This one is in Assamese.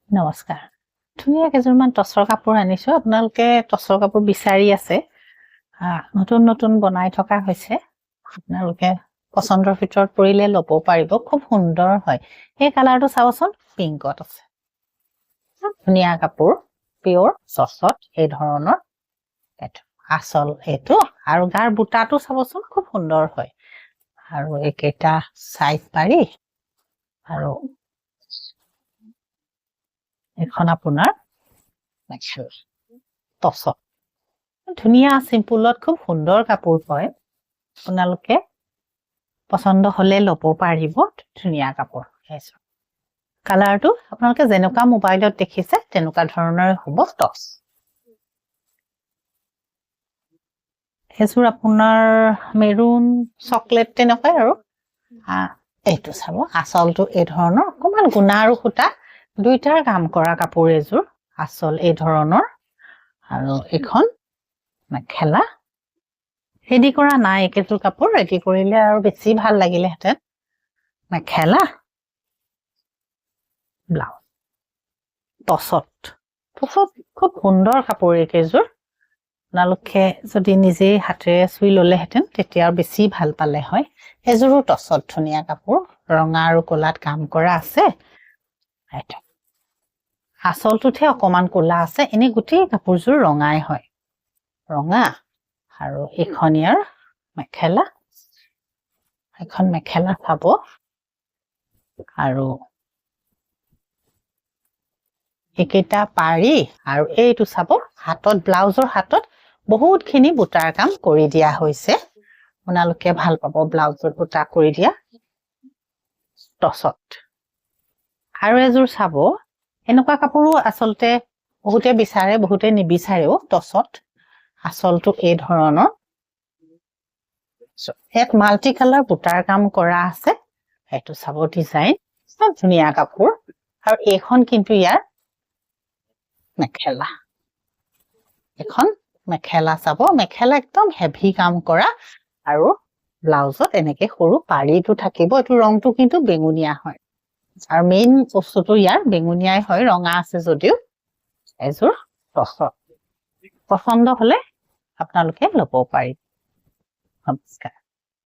নমস্কাৰ ধুনীয়া কেইযোৰমান টচৰ কাপোৰ আনিছো আপোনালোকে টচৰ কাপোৰ বিচাৰি আছে নতুন নতুন বনাই থকা হৈছে আপোনালোকে পছন্দৰ ভিতৰত পৰিলে ল'ব পাৰিব খুব সুন্দৰ হয় এই কালাৰটো চাওচোন পিংকত আছে ধুনীয়া কাপোৰ পিওৰ চচত এই ধৰণৰ এটো আসল এটো আৰু গাৰ বুটাটো চাওচোন খুব সুন্দৰ হয় আৰু একেটা সাইজ পাৰি আৰু এখন আপোনাৰ মেখেলা টচত ধুনীয়া সিম্পলত খুব সুন্দৰ কাপোৰ হয় আপোনালোকে পছন্দ হলে ল'ব পাৰিব ধুনীয়া কাপোৰ এইটো কালাৰটো আপোনালোকে যেনেকুৱা মোবাইলত দেখিছে তেনেকুৱা ধৰণৰ হ'ব টচ এযোৰ আপোনাৰ মেৰুন চকলেট তেনেকুৱা আৰু এইটো চাব আসলটো এই ধৰণৰ অকমান গুণা আৰু খুটা দুইটাৰ কাম কৰা কাপোৰ এযোৰ আসল এই ধৰণৰ আৰু এখন মেখেলা ৰেডি কৰা নাই একেযোৰ কাপোৰ ৰেডি কৰিলে আৰু বেছি ভাল লাগিলেহেঁতেন মেখেলা ব্লাউজ টচত খুব সুন্দৰ কাপোৰ একেযোৰ আপোনালোকে যদি নিজে হাতেৰে চুই ল'লেহেঁতেন তেতিয়া বেছি ভাল পালে হয় এযোৰো টচত ধুনীয়া কাপোৰ ৰঙা আৰু ক'লাত কাম কৰা আছে এইটো আসলটোতে অকমান ক'লা আছে এনে গোটেই কাপোৰযোৰ ৰঙাই হয় ৰঙা আৰু এখন ইয়াৰ মেখেলা এখন মেখেলা চাব আৰু একেটা পাৰি আৰু এইটো চাব হাতত ব্লাউজৰ হাতত বহুতখিনি বুটাৰ কাম কৰি দিয়া হৈছে আপোনালোকে ভাল পাব ব্লাউজৰ বুটা কৰি দিয়া টচত আৰু এযোৰ চাব এনেকুৱা কাপোৰো আচলতে বহুতে বিচাৰে বহুতে নিবিচাৰেও টচত আসলটো এই ধৰণৰ এক মাল্টি কালাৰ বুটাৰ কাম কৰা আছে এইটো চাব ডিজাইন সব ধুনীয়া কাপোৰ আৰু এইখন কিন্তু ইয়াৰ মেখেলা এখন মেখেলা চাব মেখেলা একদম হেভি কাম কৰা আৰু ব্লাউজত এনেকে সৰু পাৰিটো থাকিব এটো ৰংটো কিন্তু বেঙুনীয়া হয় আৰু মেইন বস্তুটো ইয়াৰ বেঙুনীয়াই হয় ৰঙা আছে যদিও এযোৰ পছন্দ হলে আপোনালোকে ল'ব পাৰিব নমস্কাৰ